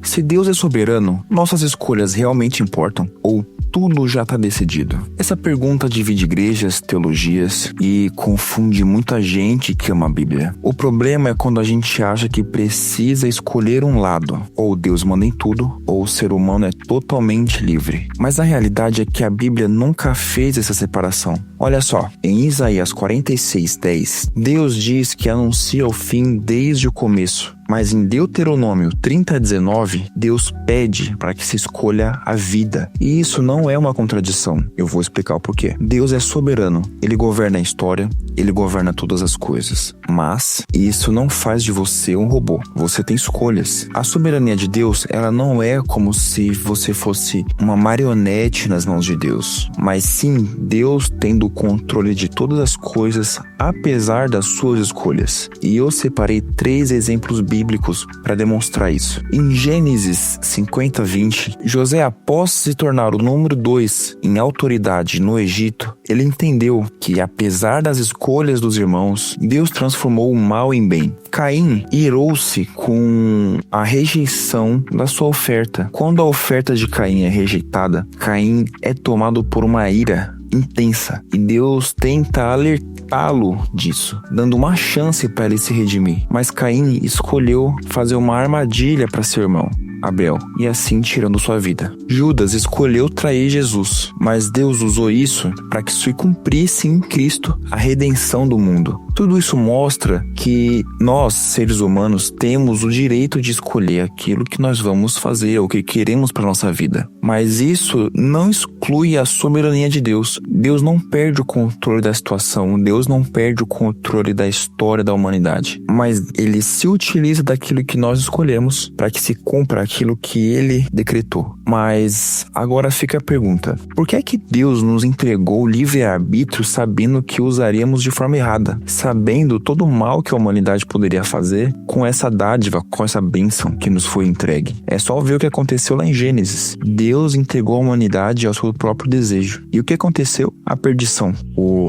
Se Deus é soberano, nossas escolhas realmente importam? Ou tudo já está decidido? Essa pergunta divide igrejas, teologias e confunde muita gente que ama a Bíblia. O problema é quando a gente acha que precisa escolher um lado. Ou Deus manda em tudo, ou o ser humano é totalmente livre. Mas a realidade é que a Bíblia nunca fez essa separação. Olha só, em Isaías 46:10, Deus diz que anuncia o fim desde o começo. Mas em Deuteronômio 30:19, Deus pede para que se escolha a vida. E isso não é uma contradição. Eu vou explicar o porquê. Deus é soberano. Ele governa a história, ele governa todas as coisas. Mas isso não faz de você um robô. Você tem escolhas. A soberania de Deus, ela não é como se você fosse uma marionete nas mãos de Deus. Mas sim, Deus tendo o controle de todas as coisas, apesar das suas escolhas. E eu separei 3 exemplos bíblicos para demonstrar isso. Em Gênesis 50:20, José, após se tornar o número 2 em autoridade no Egito, ele entendeu que, apesar das escolhas dos irmãos, Deus transformou o mal em bem. Caim irou-se com a rejeição da sua oferta. Quando a oferta de Caim é rejeitada, Caim é tomado por uma ira intensa e Deus tenta alertá-lo disso, dando uma chance para ele se redimir. Mas Caim escolheu fazer uma armadilha para seu irmão Abel, e assim tirando sua vida. Judas escolheu trair Jesus, mas Deus usou isso para que se cumprisse em Cristo a redenção do mundo. Tudo isso mostra que nós, seres humanos, temos o direito de escolher aquilo que nós vamos fazer, o que queremos para nossa vida. Mas isso não exclui a soberania de Deus. Deus não perde o controle da situação, Deus não perde o controle da história da humanidade. Mas Ele se utiliza daquilo que nós escolhemos para que se cumpra aquilo que Ele decretou. Mas agora fica a pergunta: por que é que Deus nos entregou o livre-arbítrio sabendo que usaríamos de forma errada? Sabendo todo o mal que a humanidade poderia fazer com essa dádiva, com essa bênção que nos foi entregue. É só ver o que aconteceu lá em Gênesis. Deus entregou a humanidade ao seu próprio desejo. E o que aconteceu? A perdição.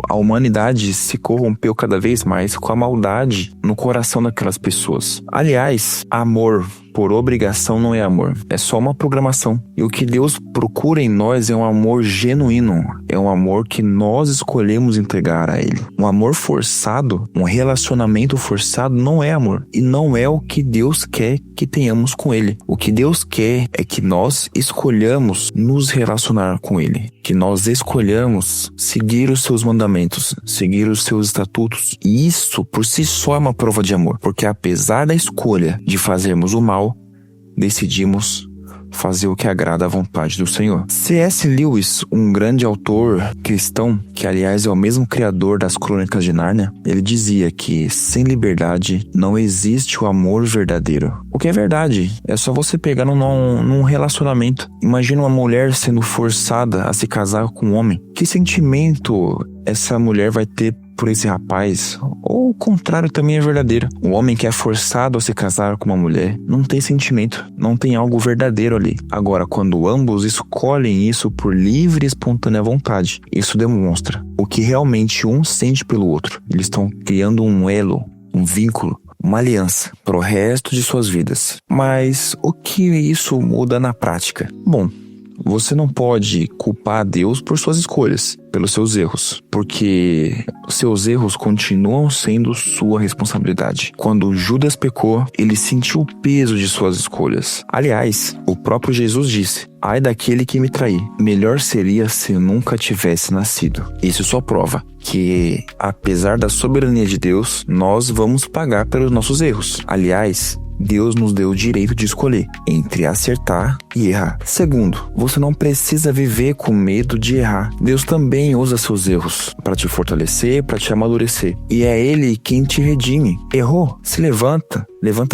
A humanidade se corrompeu cada vez mais com a maldade no coração daquelas pessoas. Aliás, amor por obrigação não é amor, é só uma programação. E o que Deus procura em nós é um amor genuíno, é um amor que nós escolhemos entregar a Ele. Um amor forçado, um relacionamento forçado não é amor, e não é o que Deus quer que tenhamos com Ele. O que Deus quer é que nós escolhamos nos relacionar com Ele, que nós escolhamos seguir os seus mandamentos, seguir os seus estatutos. E isso por si só é uma prova de amor, porque apesar da escolha de fazermos o mal, decidimos fazer o que agrada à vontade do Senhor. C.S. Lewis, um grande autor cristão, que aliás é o mesmo criador das Crônicas de Nárnia, ele dizia que sem liberdade não existe o amor verdadeiro. O que é verdade, é só você pegar num relacionamento. Imagina uma mulher sendo forçada a se casar com um homem. Que sentimento essa mulher vai ter por esse rapaz? Ou o contrário também é verdadeiro. O homem que é forçado a se casar com uma mulher não tem sentimento, não tem algo verdadeiro ali. Agora, quando ambos escolhem isso por livre e espontânea vontade, isso demonstra o que realmente um sente pelo outro. Eles estão criando um elo, um vínculo, uma aliança para o resto de suas vidas. Mas o que isso muda na prática? Bom, você não pode culpar Deus por suas escolhas, pelos seus erros, porque seus erros continuam sendo sua responsabilidade. Quando Judas pecou, ele sentiu o peso de suas escolhas. Aliás, o próprio Jesus disse: ai daquele que me trair, melhor seria se eu nunca tivesse nascido. Isso só prova que, apesar da soberania de Deus, nós vamos pagar pelos nossos erros. Aliás, Deus nos deu o direito de escolher entre acertar e errar. Segundo, você não precisa viver com medo de errar. Deus também usa seus erros para te fortalecer, para te amadurecer. E é Ele quem te redime. Errou? Se levanta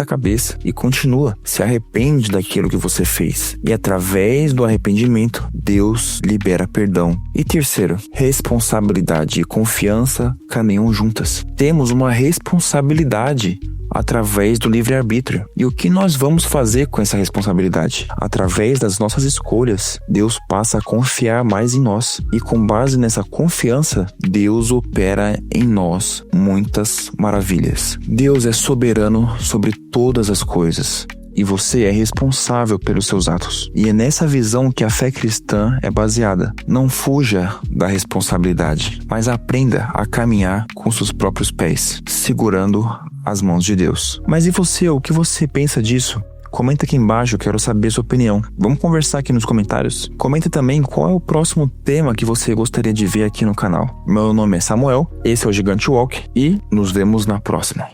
a cabeça e continua. Se arrepende daquilo que você fez. E através do arrependimento, Deus libera perdão. E terceiro, responsabilidade e confiança caminham juntas. Temos uma responsabilidade através do livre-arbítrio. E o que nós vamos fazer com essa responsabilidade? Através das nossas escolhas, Deus passa a confiar mais em nós. E com base nessa confiança, Deus opera em nós muitas maravilhas. Deus é soberano sobre todas as coisas. e você é responsável pelos seus atos. E é nessa visão que a fé cristã é baseada. Não fuja da responsabilidade, mas aprenda a caminhar com seus próprios pés, segurando as mãos de Deus. Mas e você? O que você pensa disso? Comenta aqui embaixo, eu quero saber sua opinião. Vamos conversar aqui nos comentários. Comenta também qual é o próximo tema que você gostaria de ver aqui no canal. Meu nome é Samuel, esse é o Gigante Walk e nos vemos na próxima.